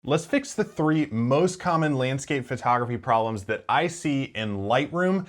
Let's fix the 3 most common landscape photography problems that I see in Lightroom: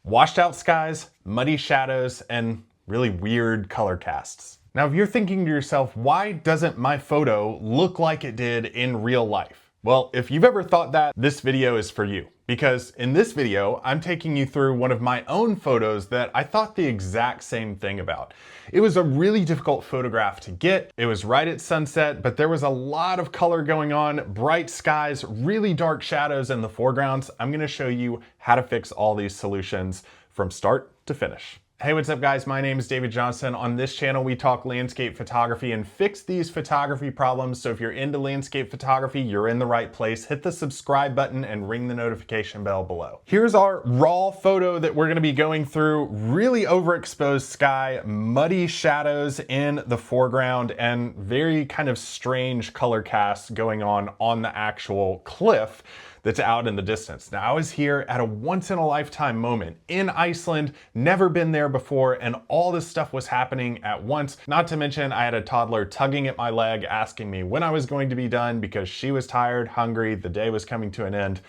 washed out skies, muddy shadows, and really weird color casts. Now, if you're thinking to yourself, why doesn't my photo look like it did in real life? Well, if you've ever thought that, this video is for you. Because in this video, I'm taking you through one of my own photos that I thought the exact same thing about. It was a really difficult photograph to get. It was right at sunset, but there was a lot of color going on, bright skies, really dark shadows in the foregrounds. I'm gonna show you how to fix all these solutions from start to finish. Hey, what's up guys? My name is David Johnston. On this channel, we talk landscape photography and fix these photography problems. So if you're into landscape photography, you're in the right place. Hit the subscribe button and ring the notification bell below. Here's our raw photo that we're gonna be going through. Really overexposed sky, muddy shadows in the foreground, and very kind of strange color casts going on the actual cliff that's out in the distance. Now, I was here at a once-in-a-lifetime moment in Iceland, never been there before, and all this stuff was happening at once. Not to mention, I had a toddler tugging at my leg, asking me when I was going to be done because she was tired, hungry, the day was coming to an end.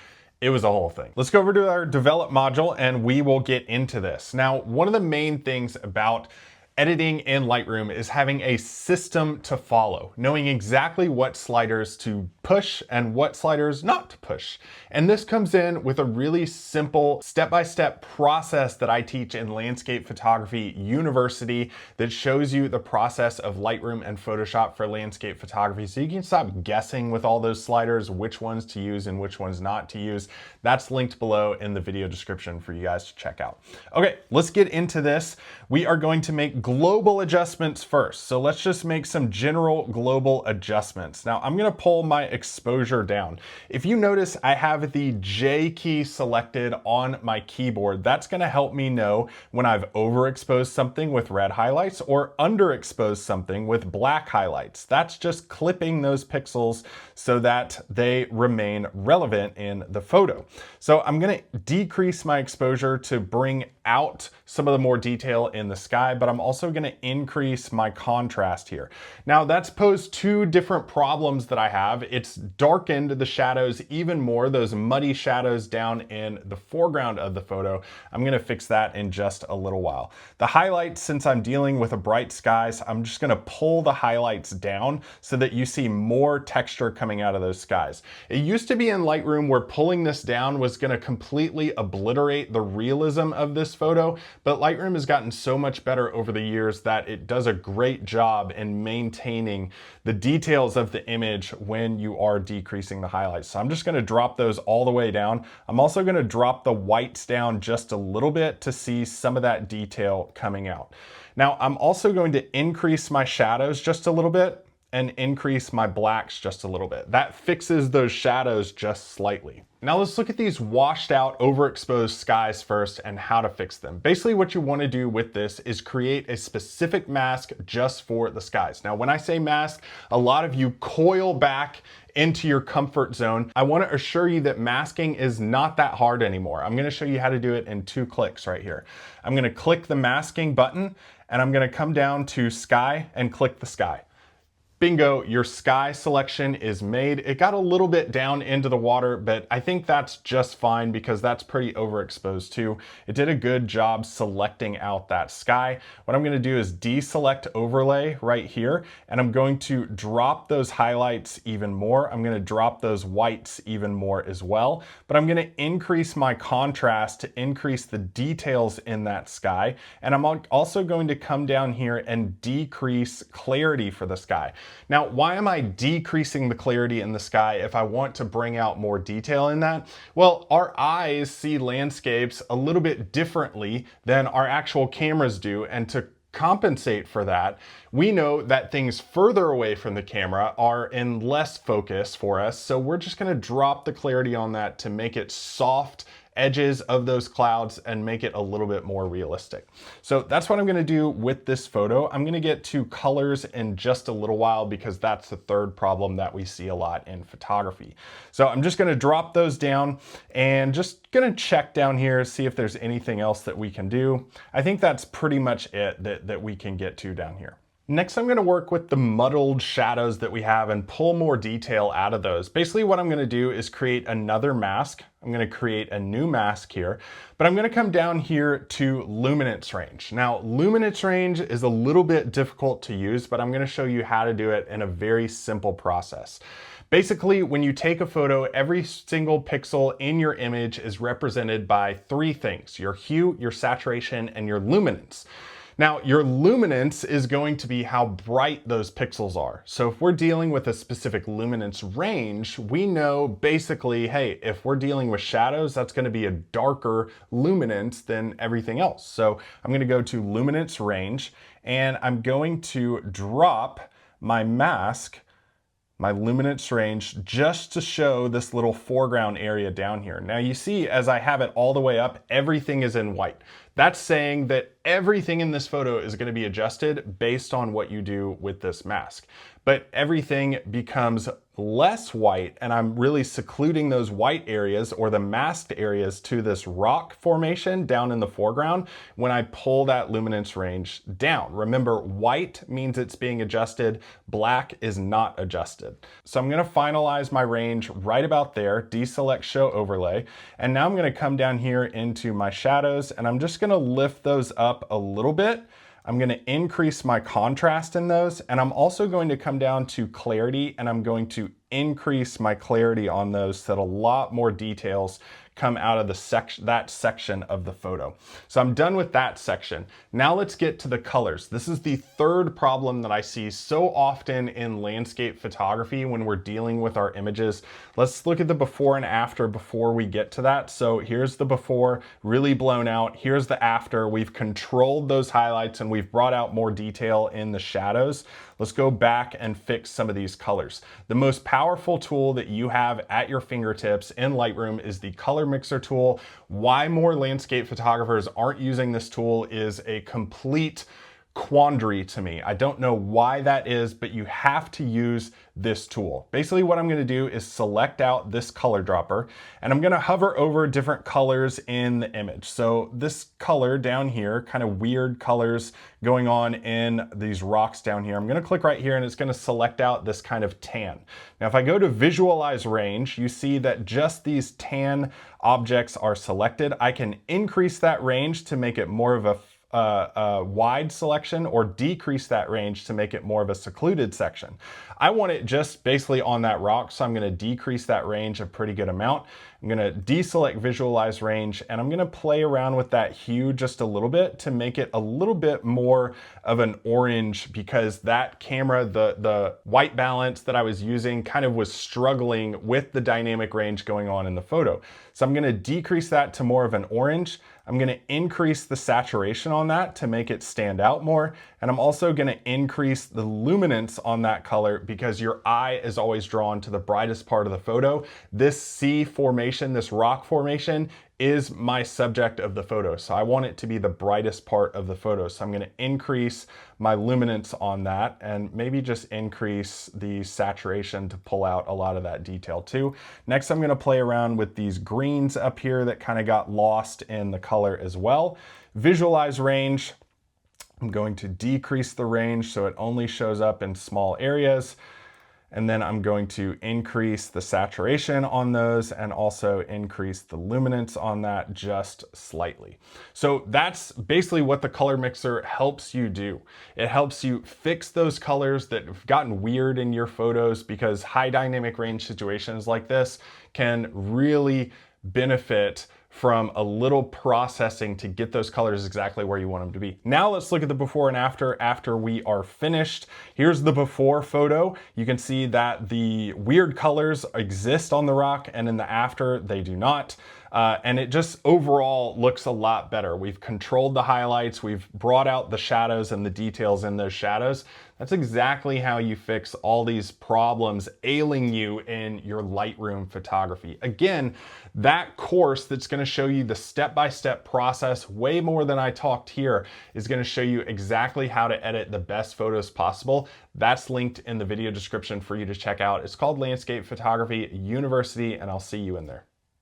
It was a whole thing. Let's go over to our develop module and we will get into this. Now, one of the main things about editing in Lightroom is having a system to follow, knowing exactly what sliders to push and what sliders not to push. And this comes in with a really simple step-by-step process that I teach in Landscape Photography University that shows you the process of Lightroom and Photoshop for landscape photography. So you can stop guessing with all those sliders, which ones to use and which ones not to use. That's linked below in the video description for you guys to check out. Okay, let's get into this. We are going to make global adjustments first. So let's just make some general global adjustments. Now I'm gonna pull my exposure down. If you notice, I have the J key selected on my keyboard. That's gonna help me know when I've overexposed something with red highlights or underexposed something with black highlights. That's just clipping those pixels so that they remain relevant in the photo. So I'm gonna decrease my exposure to bring out some of the more detail in the sky, but I'm also gonna increase my contrast here. Now that's posed 2 different problems that I have. It's darkened the shadows even more, those muddy shadows down in the foreground of the photo. I'm gonna fix that in just a little while. The highlights, since I'm dealing with a bright sky, I'm just gonna pull the highlights down so that you see more texture coming out of those skies. It used to be in Lightroom where pulling this down was gonna completely obliterate the realism of this photo, but Lightroom has gotten so much better over the years that it does a great job in maintaining the details of the image when you are decreasing the highlights. So I'm just gonna drop those all the way down. I'm also gonna drop the whites down just a little bit to see some of that detail coming out. Now I'm also going to increase my shadows just a little bit and increase my blacks just a little bit. That fixes those shadows just slightly. Now let's look at these washed out, overexposed skies first and how to fix them. Basically what you want to do with this is create a specific mask just for the skies. Now when I say mask, a lot of you coil back into your comfort zone. I want to assure you that masking is not that hard anymore. I'm going to show you how to do it in 2 clicks right here. I'm going to click the masking button and I'm going to come down to sky and click the sky. Bingo, your sky selection is made. It got a little bit down into the water, but I think that's just fine because that's pretty overexposed too. It did a good job selecting out that sky. What I'm gonna do is deselect overlay right here, and I'm going to drop those highlights even more. I'm gonna drop those whites even more as well, but I'm gonna increase my contrast to increase the details in that sky. And I'm also going to come down here and decrease clarity for the sky. Now, why am I decreasing the clarity in the sky if I want to bring out more detail in that? Well, our eyes see landscapes a little bit differently than our actual cameras do, and to compensate for that, we know that things further away from the camera are in less focus for us, so we're just gonna drop the clarity on that to make it soft edges of those clouds and make it a little bit more realistic. So that's what I'm gonna do with this photo. I'm gonna get to colors in just a little while because that's the 3rd problem that we see a lot in photography. So I'm just gonna drop those down and just gonna check down here, see if there's anything else that we can do. I think that's pretty much it that we can get to down here. Next, I'm going to work with the muddled shadows that we have and pull more detail out of those. Basically, what I'm going to do is create another mask. I'm going to create a new mask here, but I'm going to come down here to luminance range. Now, luminance range is a little bit difficult to use, but I'm going to show you how to do it in a very simple process. Basically, when you take a photo, every single pixel in your image is represented by three things: your hue, your saturation, and your luminance. Now, your luminance is going to be how bright those pixels are. So if we're dealing with a specific luminance range, we know basically, hey, if we're dealing with shadows, that's going to be a darker luminance than everything else. So I'm going to go to luminance range, and I'm going to drop my mask, my luminance range, just to show this little foreground area down here. Now you see, as I have it all the way up, everything is in white. That's saying that everything in this photo is going to be adjusted based on what you do with this mask. But everything becomes less white, and I'm really secluding those white areas or the masked areas to this rock formation down in the foreground when I pull that luminance range down. Remember, white means it's being adjusted, black is not adjusted. So I'm going to finalize my range right about there, deselect show overlay, and now I'm going to come down here into my shadows, and I'm just going to lift those up a little bit. I'm going to increase my contrast in those, and I'm also going to come down to clarity, and I'm going to increase my clarity on those so that a lot more details come out of that section of the photo. So I'm done with that section. Now let's get to the colors. This is the third problem that I see so often in landscape photography when we're dealing with our images. Let's look at the before and after before we get to that. So here's the before, really blown out. Here's the after. We've controlled those highlights and we've brought out more detail in the shadows. Let's go back and fix some of these colors. The most powerful tool that you have at your fingertips in Lightroom is the color mixer tool. Why more landscape photographers aren't using this tool is a complete quandary to me. I don't know why that is, but you have to use this tool. Basically what I'm going to do is select out this color dropper, and I'm going to hover over different colors in the image. So this color down here, kind of weird colors going on in these rocks down here, I'm going to click right here and it's going to select out this kind of tan. Now if I go to visualize range, you see that just these tan objects are selected. I can increase that range to make it more of a wide selection, or decrease that range to make it more of a secluded section. I want it just basically on that rock, so I'm going to decrease that range a pretty good amount. I'm going to deselect visualize range, and I'm going to play around with that hue just a little bit to make it a little bit more of an orange, because that camera, the white balance that I was using kind of was struggling with the dynamic range going on in the photo. So I'm going to decrease that to more of an orange. I'm going to increase the saturation on that to make it stand out more. And I'm also going to increase the luminance on that color, because your eye is always drawn to the brightest part of the photo. This C formation, this rock formation, is my subject of the photo. So I want it to be the brightest part of the photo. So I'm going to increase my luminance on that, and maybe just increase the saturation to pull out a lot of that detail too. Next, I'm going to play around with these greens up here that kind of got lost in the color as well. Visualize range. I'm going to decrease the range so it only shows up in small areas. And then I'm going to increase the saturation on those and also increase the luminance on that just slightly. So that's basically what the color mixer helps you do. It helps you fix those colors that have gotten weird in your photos, because high dynamic range situations like this can really benefit from a little processing to get those colors exactly where you want them to be. Now let's look at the before and after we are finished. Here's the before photo. You can see that the weird colors exist on the rock, and in the after they do not. And it just overall looks a lot better. We've controlled the highlights, we've brought out the shadows and the details in those shadows. That's exactly how you fix all these problems ailing you in your Lightroom photography. Again, that course that's going to show you the step-by-step process, way more than I talked here, is going to show you exactly how to edit the best photos possible. That's linked in the video description for you to check out. It's called Landscape Photography University, and I'll see you in there.